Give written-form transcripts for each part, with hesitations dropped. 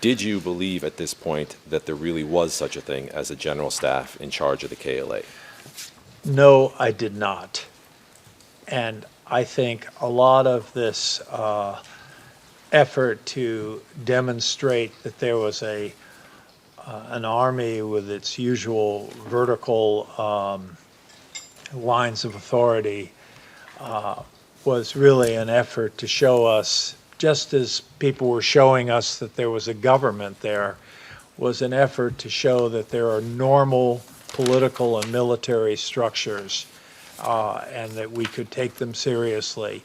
Did you believe at this point that there really was such a thing as a general staff in charge of the KLA? No, I did not. And I think a lot of this effort to demonstrate that there was an army with its usual vertical lines of authority was really an effort to show us, just as people were showing us that there was a government there, was an effort to show that there are normal political and military structures and that we could take them seriously.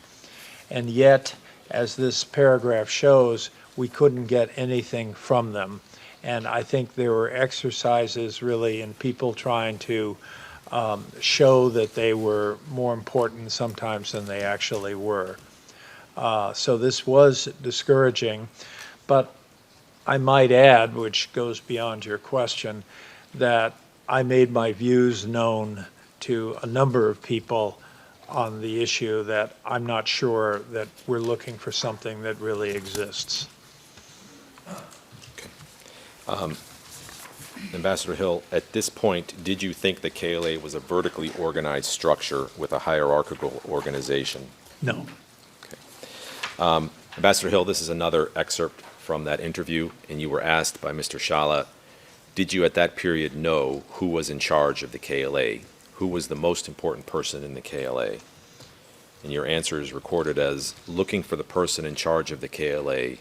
And yet, as this paragraph shows, we couldn't get anything from them. And I think there were exercises really in people trying to show that they were more important sometimes than they actually were. So this was discouraging, but I might add, which goes beyond your question, that I made my views known to a number of people on the issue that I'm not sure that we're looking for something that really exists. Okay. Ambassador Hill, at this point, did you think the KLA was a vertically organized structure with a hierarchical organization? No. Ambassador Hill, this is another excerpt from that interview, and you were asked by Mr. Shala, did you at that period know who was in charge of the KLA? Who was the most important person in the KLA? And your answer is recorded as, looking for the person in charge of the KLA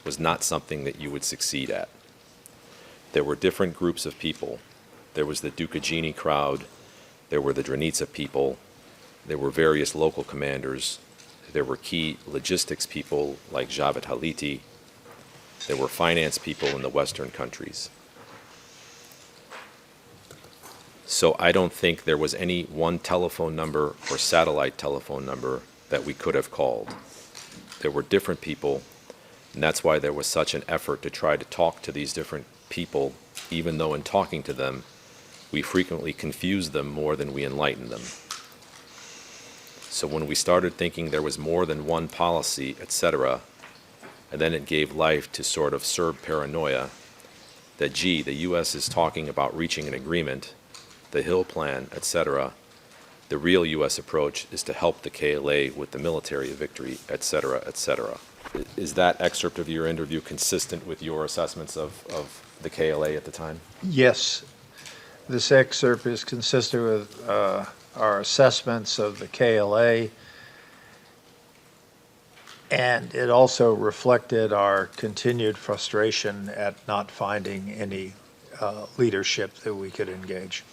was not something that you would succeed at. There were different groups of people. There was the Dukagini crowd, there were the Dranitsa people, there were various local commanders, there were key logistics people like Javed Haliti. There were finance people in the Western countries. So I don't think there was any one telephone number or satellite telephone number that we could have called. There were different people, and that's why there was such an effort to try to talk to these different people, even though in talking to them, we frequently confused them more than we enlightened them. So when we started thinking there was more than one policy, etc., and then it gave life to sort of Serb paranoia that, gee, the U.S. is talking about reaching an agreement, the Hill Plan, etc., the real U.S. approach is to help the KLA with the military victory, etc., etc. Is that excerpt of your interview consistent with your assessments of the KLA at the time? Yes. This excerpt is consistent with our assessments of the KLA, and it also reflected our continued frustration at not finding any leadership that we could engage.